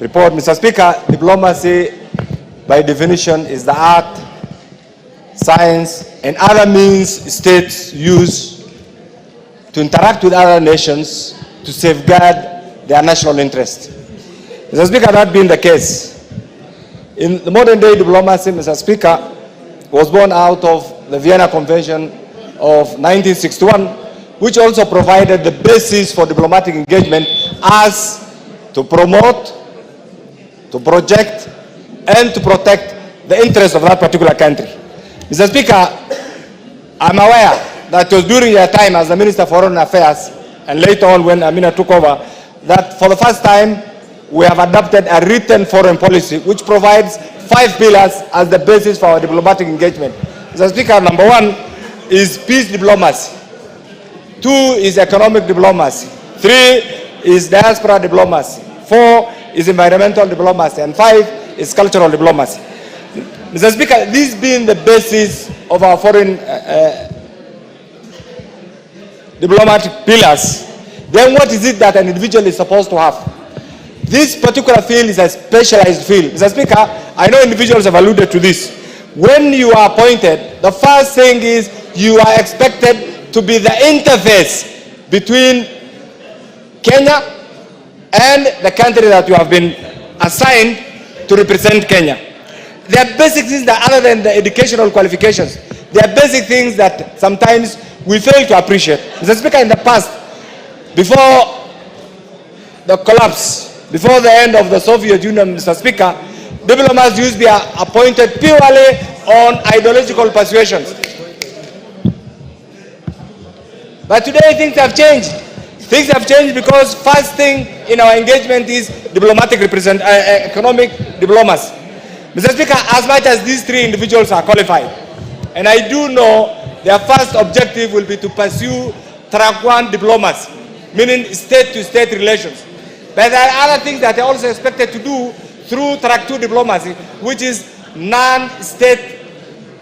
report. Mr. Speaker, diplomacy by definition is the art, science, and other means states use to interact with other nations to safeguard their national interest. Mr. Speaker, that being the case, in the modern day diplomacy, Mr. Speaker, was born out of the Vienna Convention of 1961, which also provided the basis for diplomatic engagement as to promote, to project, and to protect the interests of that particular country. Mr. Speaker, I'm aware that it was during your time as the Minister for Foreign Affairs, and later on when Amina took over, that for the first time we have adopted a written foreign policy which provides 5 pillars as the basis for our diplomatic engagement. Mr. Speaker, number 1 is peace diplomacy. 2 is economic diplomacy. 3 is diaspora diplomacy. 4 is environmental diplomacy. And 5 is cultural diplomacy. Mr. Speaker, this being the basis of our foreign diplomatic pillars, then what is it that an individual is supposed to have? This particular field is a specialized field. Mr. Speaker, I know individuals have alluded to this. When you are appointed, the first thing is you are expected to be the interface between Kenya and the country that you have been assigned to represent Kenya. There are basic things that, other than the educational qualifications, there are basic things that sometimes we fail to appreciate. Mr. Speaker, in the past, before the collapse, before the end of the Soviet Union, Mr. Speaker, diplomats used to be appointed purely on ideological persuasions. But today things have changed. Things have changed because first thing in our engagement is diplomatic economic diplomacy. Mr. Speaker, as much as these 3 individuals are qualified, and I do know their first objective will be to pursue track 1 diplomacy, meaning state-to-state relations. But there are other things that they are also expected to do through track 2 diplomacy, which is non-state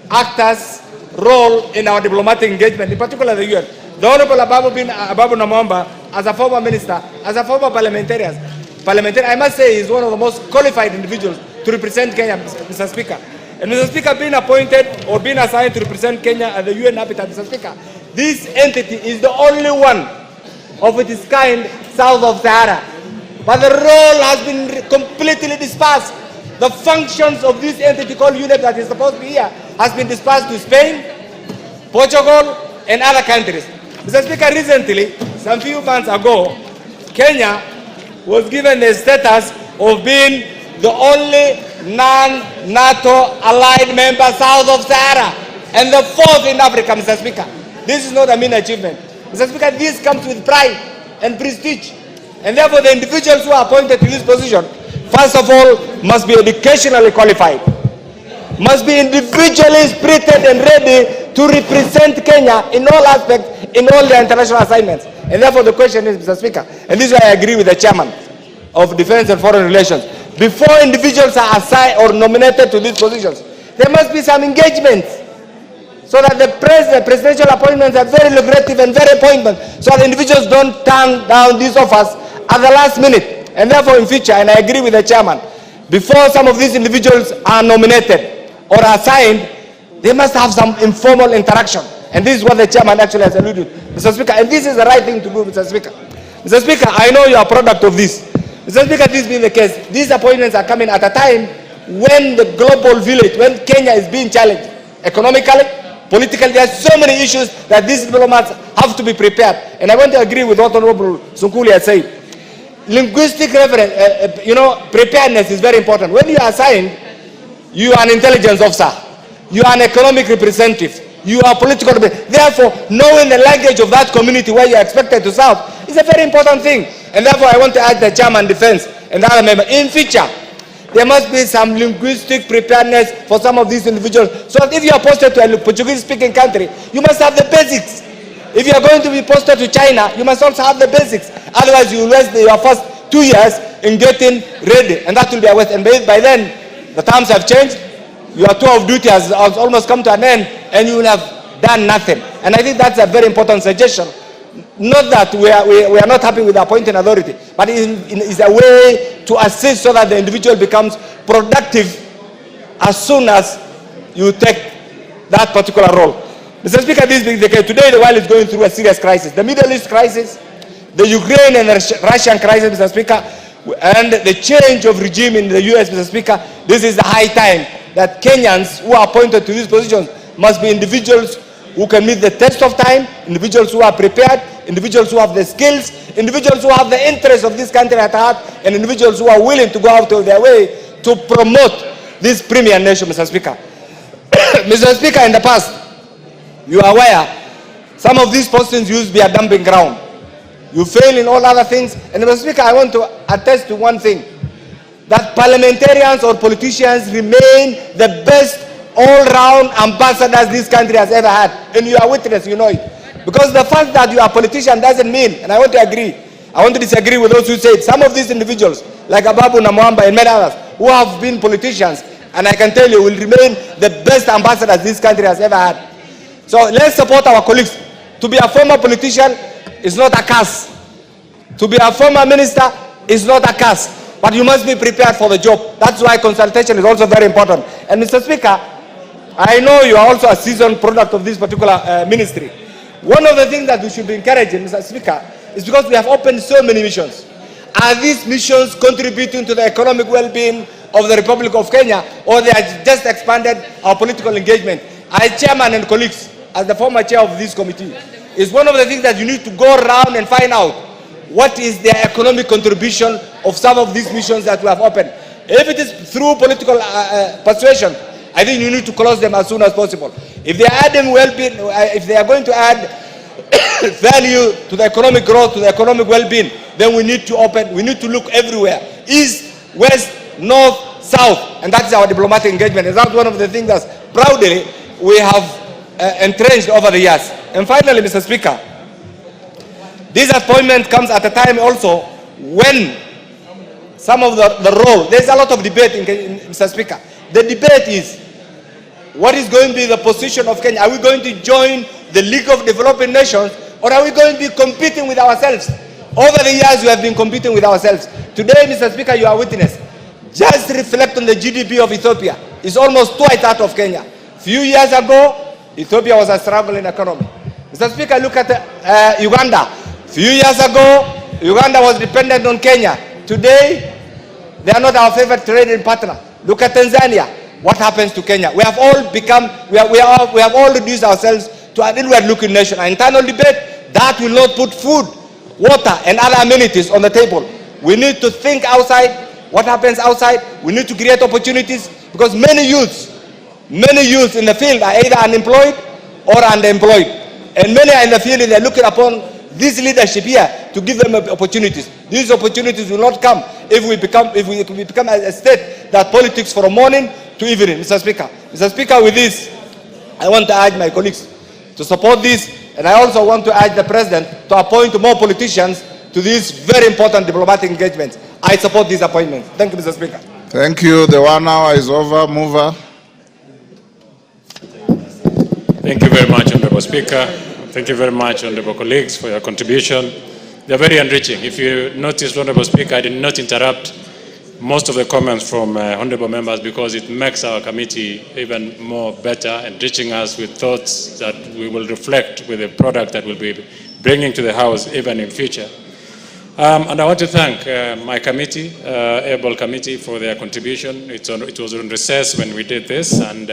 actors' role in our diplomatic engagement, in particular the UN. The Honorable AJAABU Namwamba, as a former minister, as a former parliamentarian, I must say is one of the most qualified individuals to represent Kenya, Mr. Speaker. And Mr. Speaker, being appointed or being assigned to represent Kenya at the UN habitat, Mr. Speaker, this entity is the only one of its kind south of Sahara. But the role has been completely dispersed. The functions of this entity called UNEP that is supposed to be here has been dispersed to Spain, Portugal, and other countries. Mr. Speaker, recently, some few months ago, Kenya was given the status of being the only non-NATO allied member south of Sahara and the 4th in Africa, Mr. Speaker. This is not a mean achievement. Mr. Speaker, this comes with pride and prestige. And therefore, the individuals who are appointed to this position, first of all, must be educationally qualified, must be individually spirited and ready to represent Kenya in all aspects, in all their international assignments. And therefore, the question is, Mr. Speaker, and this is why I agree with the chairman of Defense and Foreign Relations, before individuals are assigned or nominated to these positions, there must be some engagement so that the presidential appointments are very lucrative and very appointment, so that individuals don't turn down these offers at the last minute. And therefore, in future, and I agree with the chairman, before some of these individuals are nominated or assigned, they must have some informal interaction. And this is what the chairman actually has alluded to, Mr. Speaker. And this is the right thing to do, Mr. Speaker. Mr. Speaker, I know you are a product of this. Mr. Speaker, this being the case, these appointments are coming at a time when the global village, when Kenya is being challenged economically, politically. There are so many issues that these diplomats have to be prepared. And I want to agree with what Honorable Sunkuli has said. Linguistic preparedness is very important. When you are assigned, you are an intelligence officer, you are an economic representative, you are political. Therefore, knowing the language of that community where you are expected to serve is a very important thing. And therefore, I want to ask the chairman defense and the other member, in future, there must be some linguistic preparedness for some of these individuals. So that if you are posted to a Portuguese-speaking country, you must have the basics. If you are going to be posted to China, you must also have the basics. Otherwise, you will waste your first 2 years in getting ready, and that will be a waste. And by then, the times have changed. Your tour of duty has almost come to an end, and you will have done nothing. And I think that's a very important suggestion. Not that we are not happy with the appointing authority, but it's a way to assist so that the individual becomes productive as soon as you take that particular role. Mr. Speaker, this being the case, today the world is going through a serious crisis. The Middle East crisis, the Ukraine and the Russian crisis, Mr. Speaker, and the change of regime in the US, Mr. Speaker, this is the high time that Kenyans who are appointed to these positions must be individuals who can meet the test of time, individuals who are prepared, individuals who have the skills, individuals who have the interests of this country at heart, and individuals who are willing to go out of their way to promote this premier nation, Mr. Speaker. Mr. Speaker, in the past, you are aware, some of these postings used to be a dumping ground. You fail in all other things. And Mr. Speaker, I want to attest to one thing, that parliamentarians or politicians remain the best all-round ambassadors this country has ever had. And you are witness, you know it. Because the fact that you are a politician doesn't mean, and I want to agree, I want to disagree with those who say it. Some of these individuals, like AJAABU Namwamba and many others, who have been politicians, and I can tell you, will remain the best ambassadors this country has ever had. So let's support our colleagues. To be a former politician is not a curse. To be a former minister is not a curse. But you must be prepared for the job. That's why consultation is also very important. And Mr. Speaker, I know you are also a seasoned product of this particular ministry. One of the things that we should be encouraging, Mr. Speaker, is because we have opened so many missions. Are these missions contributing to the economic well-being of the Republic of Kenya, or they have just expanded our political engagement? As chairman and colleagues, as the former chair of this committee, is one of the things that you need to go around and find out what is the economic contribution of some of these missions that we have opened. If it is through political persuasion, I think you need to close them as soon as possible. If they are adding well-being, if they are going to add value to the economic growth, to the economic well-being, then we need to open, we need to look everywhere. East, west, north, south, and that's our diplomatic engagement. And that's one of the things that proudly we have entrenched over the years. And finally, Mr. Speaker, this appointment comes at a time also when some of the role, there's a lot of debate in Mr. Speaker. The debate is, what is going to be the position of Kenya? Are we going to join the League of Developing Nations, or are we going to be competing with ourselves? Over the years, we have been competing with ourselves. Today, Mr. Speaker, you are witness. Just reflect on the GDP of Ethiopia. It's almost twice that of Kenya. Few years ago, Ethiopia was a struggling economy. Mr. Speaker, look at Uganda. Few years ago, Uganda was dependent on Kenya. Today, they are not our favorite trading partner. Look at Tanzania. What happens to Kenya? We have all become, we have all reduced ourselves to an inward-looking nation. An internal debate that will not put food, water, and other amenities on the table. We need to think outside. What happens outside? We need to create opportunities, because many youths in the field are either unemployed or underemployed. And many are in the field and they're looking upon this leadership here to give them opportunities. These opportunities will not come if we become a state that politics from morning to evening, Mr. Speaker. Mr. Speaker, with this, I want to urge my colleagues to support this, and I also want to urge the President to appoint more politicians to these very important diplomatic engagements. I support this appointment. Thank you, Mr. Speaker. Thank you. The 1 hour is over. Mover. Thank you very much, Honorable Speaker. Thank you very much, Honorable colleagues, for your contribution. They are very enriching. If you noticed, Honorable Speaker, I did not interrupt most of the comments from honorable members, because it makes our committee even more better, enriching us with thoughts that we will reflect with the product that we'll be bringing to the House even in future. And I want to thank my committee, able committee, for their contribution. It was on recess when we did this, and